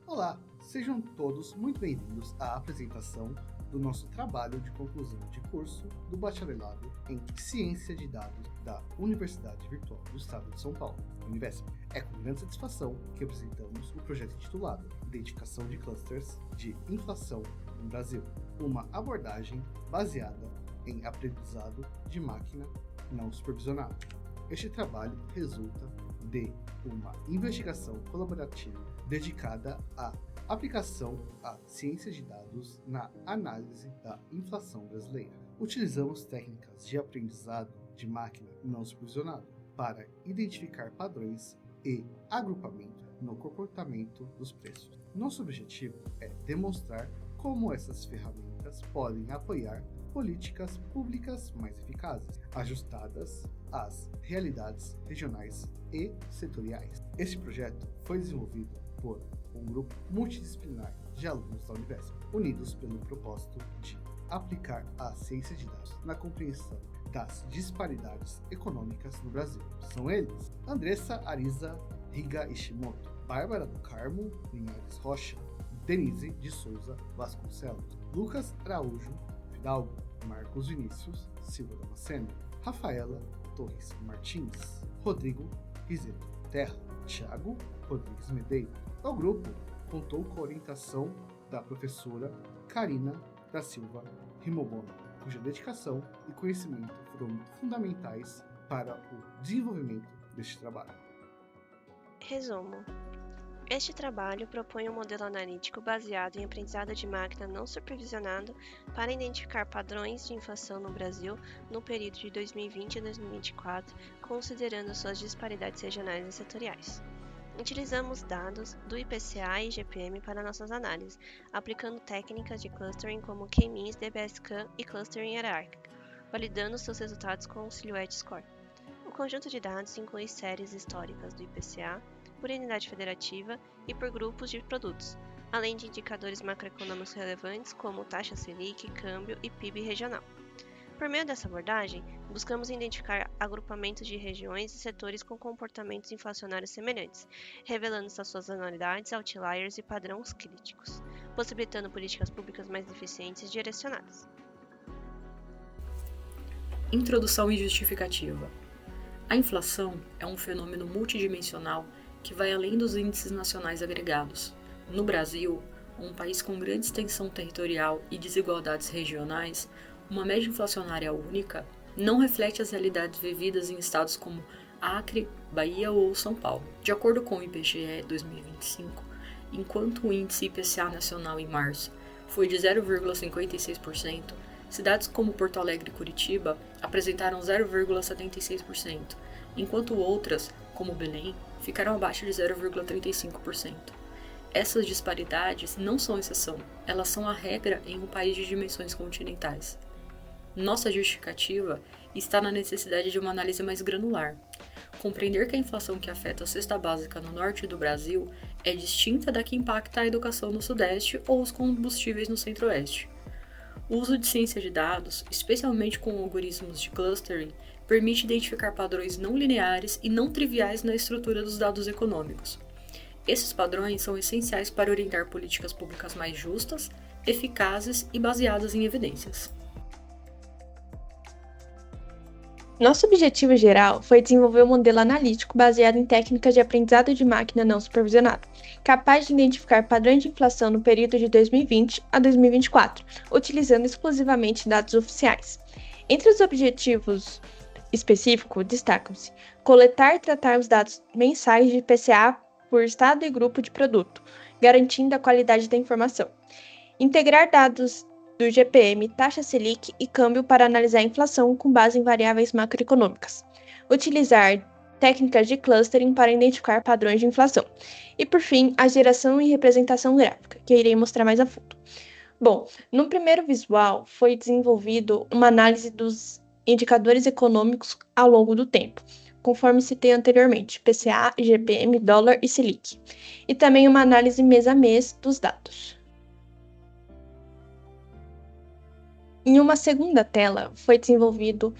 Olá, sejam todos muito bem-vindos à apresentação do nosso trabalho de conclusão de curso do Bacharelado em Ciência de Dados da Universidade Virtual do Estado de São Paulo, Univesp. É com grande satisfação que apresentamos o projeto intitulado Identificação de Clusters de Inflação no Brasil, uma abordagem baseada em aprendizado de máquina não supervisionado. Este trabalho resulta de uma investigação colaborativa dedicada à aplicação à ciência de dados na análise da inflação brasileira. Utilizamos técnicas de aprendizado de máquina não supervisionado para identificar padrões e agrupamento no comportamento dos preços. Nosso objetivo é demonstrar como essas ferramentas podem apoiar políticas públicas mais eficazes, ajustadas às realidades regionais e setoriais. Este projeto foi desenvolvido por um grupo multidisciplinar de alunos da Univesp, unidos pelo propósito de aplicar a ciência de dados na compreensão das disparidades econômicas no Brasil. São eles: Andressa Arisa Riga Ishimoto, Bárbara do Carmo Linhares Rocha, Denise de Souza Vasconcelos, Lucas Araújo Fidalgo, Marcos Vinícius Silva Damasceno, Rafaela Torres Martins, Rodrigo Rizeto Terra, Thiago Rodrigues Medeiros. O grupo contou com a orientação da professora Karina da Silva Rimobono, cuja dedicação e conhecimento foram fundamentais para o desenvolvimento deste trabalho. Resumo. Este trabalho propõe um modelo analítico baseado em aprendizado de máquina não supervisionado para identificar padrões de inflação no Brasil no período de 2020 a 2024, considerando suas disparidades regionais e setoriais. Utilizamos dados do IPCA e IGPM para nossas análises, aplicando técnicas de clustering como K-means, DBSCAN e clustering hierárquico, validando seus resultados com o Silhouette Score. O conjunto de dados inclui séries históricas do IPCA, por unidade federativa e por grupos de produtos, além de indicadores macroeconômicos relevantes como taxa Selic, câmbio e PIB regional. Por meio dessa abordagem, buscamos identificar agrupamentos de regiões e setores com comportamentos inflacionários semelhantes, revelando suas sazonalidades, outliers e padrões críticos, possibilitando políticas públicas mais eficientes e direcionadas. Introdução e justificativa. A inflação é um fenômeno multidimensional que vai além dos índices nacionais agregados. No Brasil, um país com grande extensão territorial e desigualdades regionais, uma média inflacionária única não reflete as realidades vividas em estados como Acre, Bahia ou São Paulo. De acordo com o IBGE 2025, enquanto o índice IPCA nacional em março foi de 0,56%, cidades como Porto Alegre e Curitiba apresentaram 0,76%, enquanto outras, como Belém, ficaram abaixo de 0,35%. Essas disparidades não são exceção, elas são a regra em um país de dimensões continentais. Nossa justificativa está na necessidade de uma análise mais granular. Compreender que a inflação que afeta a cesta básica no norte do Brasil é distinta da que impacta a educação no sudeste ou os combustíveis no centro-oeste. O uso de ciência de dados, especialmente com algoritmos de clustering, permite identificar padrões não lineares e não triviais na estrutura dos dados econômicos. Esses padrões são essenciais para orientar políticas públicas mais justas, eficazes e baseadas em evidências. Nosso objetivo geral foi desenvolver um modelo analítico baseado em técnicas de aprendizado de máquina não supervisionado, capaz de identificar padrões de inflação no período de 2020 a 2024, utilizando exclusivamente dados oficiais. Entre os objetivos específicos, destacam-se: coletar e tratar os dados mensais de IPCA por estado e grupo de produto, garantindo a qualidade da informação; integrar dados do IGPM, taxa Selic e câmbio para analisar a inflação com base em variáveis macroeconômicas; utilizar técnicas de clustering para identificar padrões de inflação; e, por fim, a geração e representação gráfica, que eu irei mostrar mais a fundo. Bom, no primeiro visual foi desenvolvido uma análise dos indicadores econômicos ao longo do tempo, conforme citei anteriormente, IPCA, IGPM, dólar e Selic, e também uma análise mês a mês dos dados. Em uma segunda tela, foi desenvolvido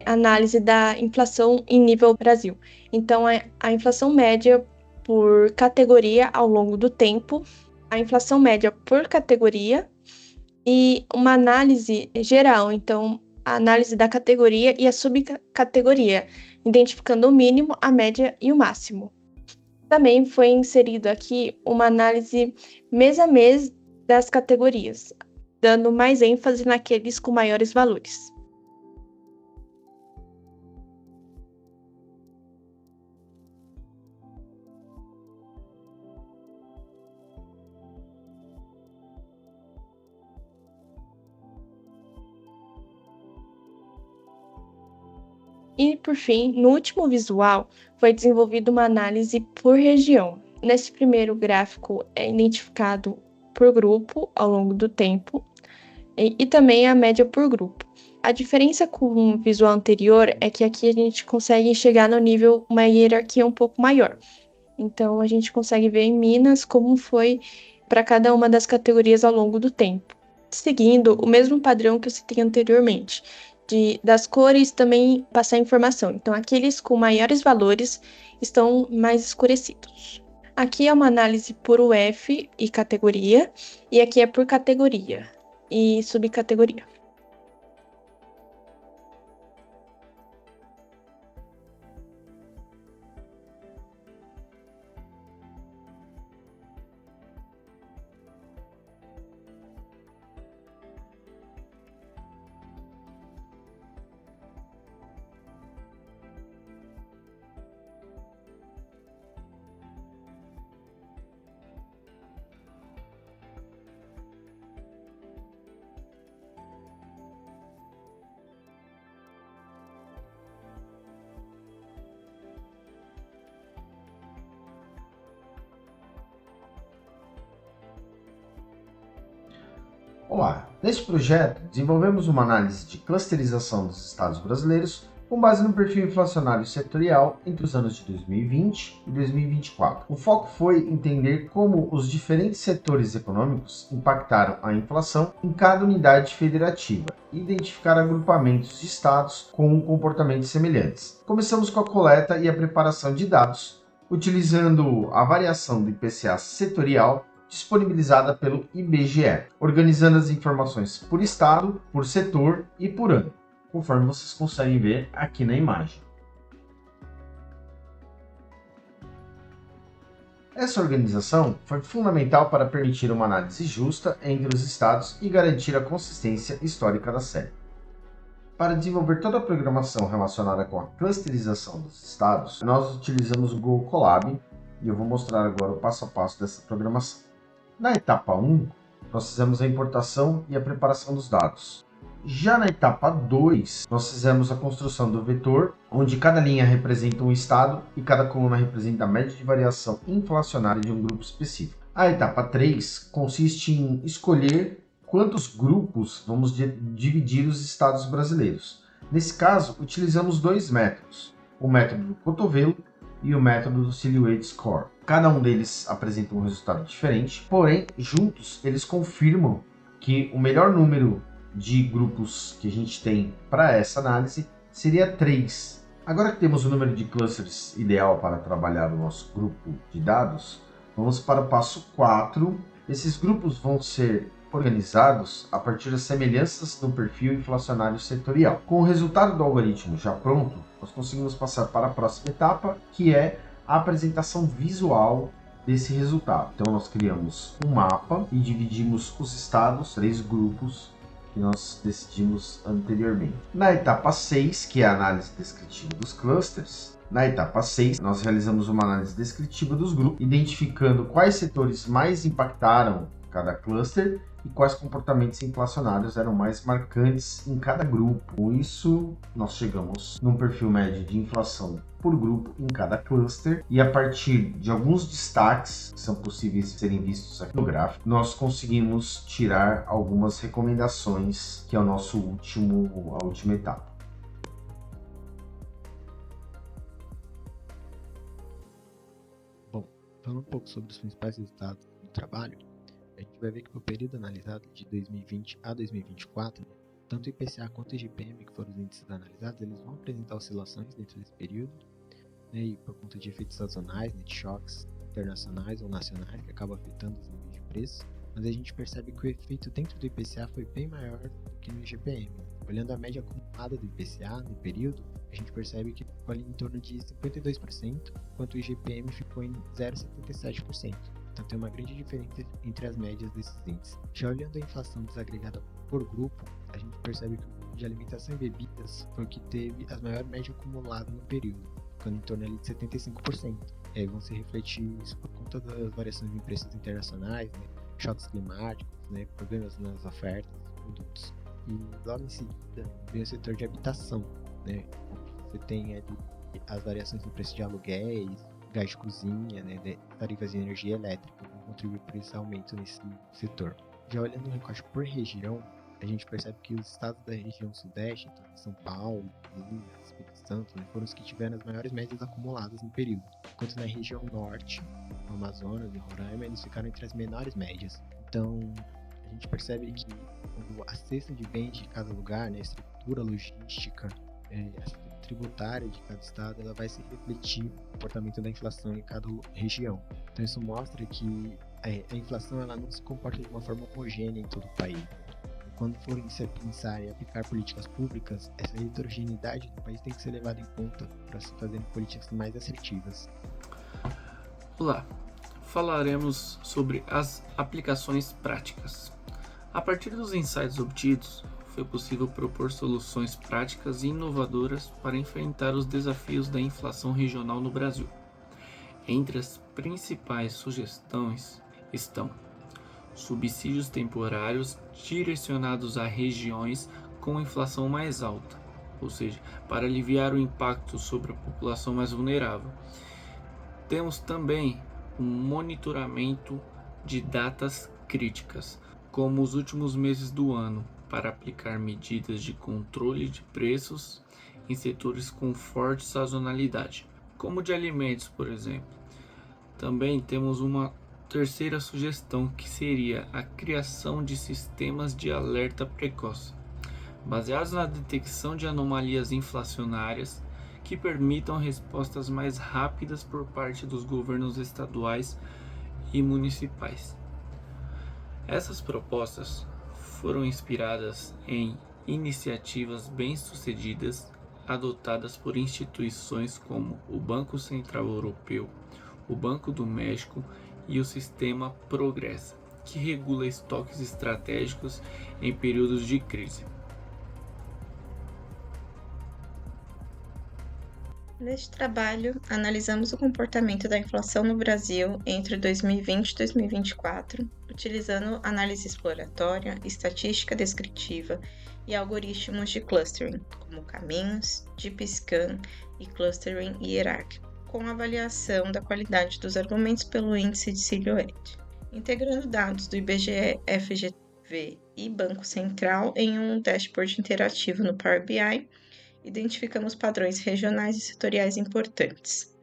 a análise da inflação em nível Brasil. Então, a inflação média por categoria ao longo do tempo a inflação média por categoria e uma análise geral, então a análise da categoria e a subcategoria, identificando o mínimo, a média e o máximo. Também foi inserido aqui uma análise mês a mês das categorias, dando mais ênfase naqueles com maiores valores. E, por fim, no último visual, foi desenvolvida uma análise por região. Nesse primeiro gráfico é identificado por grupo ao longo do tempo e também a média por grupo. A diferença com o visual anterior é que aqui a gente consegue chegar no nível, uma hierarquia um pouco maior. Então, a gente consegue ver em Minas como foi para cada uma das categorias ao longo do tempo, seguindo o mesmo padrão que eu citei anteriormente, das cores também passar informação. Então, aqueles com maiores valores estão mais escurecidos. Aqui é uma análise por UF e categoria, e aqui é por categoria e subcategoria. Olá! Neste projeto, desenvolvemos uma análise de clusterização dos estados brasileiros com base no perfil inflacionário setorial entre os anos de 2020 e 2024. O foco foi entender como os diferentes setores econômicos impactaram a inflação em cada unidade federativa e identificar agrupamentos de estados com comportamentos semelhantes. Começamos com a coleta e a preparação de dados, utilizando a variação do IPCA setorial disponibilizada pelo IBGE, organizando as informações por estado, por setor e por ano, conforme vocês conseguem ver aqui na imagem. Essa organização foi fundamental para permitir uma análise justa entre os estados e garantir a consistência histórica da série. Para desenvolver toda a programação relacionada com a clusterização dos estados, nós utilizamos o Google Colab e eu vou mostrar agora o passo a passo dessa programação. Na etapa 1, nós fizemos a importação e a preparação dos dados. Já na etapa 2, nós fizemos a construção do vetor, onde cada linha representa um estado e cada coluna representa a média de variação inflacionária de um grupo específico. A etapa 3 consiste em escolher quantos grupos vamos dividir os estados brasileiros. Nesse caso, utilizamos dois métodos, o método do cotovelo e o método do Silhouette Score. Cada um deles apresenta um resultado diferente, porém, juntos, eles confirmam que o melhor número de grupos que a gente tem para essa análise seria 3. Agora que temos o número de clusters ideal para trabalhar o nosso grupo de dados, vamos para o passo 4. Esses grupos vão ser organizados a partir das semelhanças no perfil inflacionário setorial. Com o resultado do algoritmo já pronto, nós conseguimos passar para a próxima etapa, que é a apresentação visual desse resultado. Então nós criamos um mapa e dividimos os estados, 3 grupos que nós decidimos anteriormente. Na etapa 6, que é a análise descritiva dos clusters, nós realizamos uma análise descritiva dos grupos, identificando quais setores mais impactaram cada cluster e quais comportamentos inflacionários eram mais marcantes em cada grupo. Com isso, nós chegamos num perfil médio de inflação por grupo em cada cluster e a partir de alguns destaques que são possíveis de serem vistos aqui no gráfico, nós conseguimos tirar algumas recomendações, que é a última etapa. Bom, falando um pouco sobre os principais resultados do trabalho, a gente vai ver que no período analisado de 2020 a 2024, tanto o IPCA quanto o IGPM, que foram os índices analisados, eles vão apresentar oscilações dentro desse período, né, e por conta de efeitos sazonais, de choques internacionais ou nacionais, que acabam afetando os níveis de preços, mas a gente percebe que o efeito dentro do IPCA foi bem maior do que no IGPM. Olhando a média acumulada do IPCA no período, a gente percebe que ficou ali em torno de 52%, enquanto o IGPM ficou em 0,77%. Então tem uma grande diferença entre as médias desses índices. Já olhando a inflação desagregada por grupo, a gente percebe que o grupo de alimentação e bebidas foi o que teve a maior média acumulada no período, ficando em torno ali de 75%. E aí vão se refletir isso por conta das variações em preços internacionais, né, choques climáticos, né, problemas nas ofertas dos produtos. E logo em seguida vem o setor de habitação, né, onde você tem ali as variações no preço de aluguéis, gás de cozinha, né, de tarifas de energia elétrica, vão contribuir para esse aumento nesse setor. Já olhando o recorte por região, a gente percebe que os estados da região sudeste, então São Paulo, Minas, Espírito Santo, né, foram os que tiveram as maiores médias acumuladas no período, enquanto na região norte, no Amazonas e Roraima, eles ficaram entre as menores médias. Então, a gente percebe que a cesta de bens de cada lugar, né, a estrutura logística, a tributária de cada estado, ela vai se refletir no comportamento da inflação em cada região. Então, isso mostra que a inflação ela não se comporta de uma forma homogênea em todo o país. Quando forem se pensar em aplicar políticas públicas, essa heterogeneidade do país tem que ser levada em conta para se fazerem políticas mais assertivas. Olá, falaremos sobre as aplicações práticas. A partir dos insights obtidos, foi possível propor soluções práticas e inovadoras para enfrentar os desafios da inflação regional no Brasil. Entre as principais sugestões estão subsídios temporários direcionados a regiões com inflação mais alta, ou seja, para aliviar o impacto sobre a população mais vulnerável. Temos também um monitoramento de datas críticas, como os últimos meses do ano, para aplicar medidas de controle de preços em setores com forte sazonalidade, como de alimentos, por exemplo. Também temos uma terceira sugestão, que seria a criação de sistemas de alerta precoce, baseados na detecção de anomalias inflacionárias que permitam respostas mais rápidas por parte dos governos estaduais e municipais. Essas propostas foram inspiradas em iniciativas bem-sucedidas adotadas por instituições como o Banco Central Europeu, o Banco do México e o Sistema Progressa, que regula estoques estratégicos em períodos de crise. Neste trabalho, analisamos o comportamento da inflação no Brasil entre 2020 e 2024, utilizando análise exploratória, estatística descritiva e algoritmos de clustering, como caminhos, DeepScan e clustering hierárquico, com avaliação da qualidade dos argumentos pelo índice de silhouette, integrando dados do IBGE, FGV e Banco Central em um dashboard interativo no Power BI. Identificamos padrões regionais e setoriais importantes.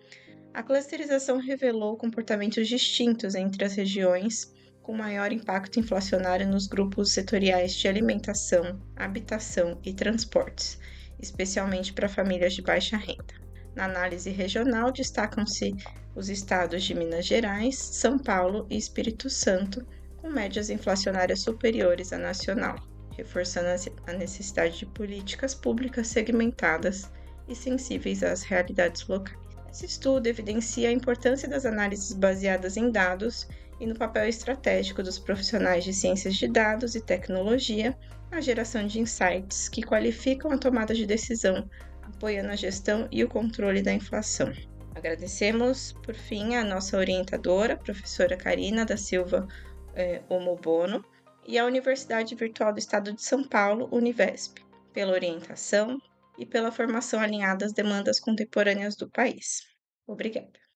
A clusterização revelou comportamentos distintos entre as regiões, com maior impacto inflacionário nos grupos setoriais de alimentação, habitação e transportes, especialmente para famílias de baixa renda. Na análise regional, destacam-se os estados de Minas Gerais, São Paulo e Espírito Santo, com médias inflacionárias superiores à nacional, reforçando a necessidade de políticas públicas segmentadas e sensíveis às realidades locais. Esse estudo evidencia a importância das análises baseadas em dados e no papel estratégico dos profissionais de ciências de dados e tecnologia na geração de insights que qualificam a tomada de decisão, apoiando a gestão e o controle da inflação. Agradecemos, por fim, a nossa orientadora, professora Karina da Silva Omobono, e a Universidade Virtual do Estado de São Paulo, Univesp, pela orientação e pela formação alinhada às demandas contemporâneas do país. Obrigada.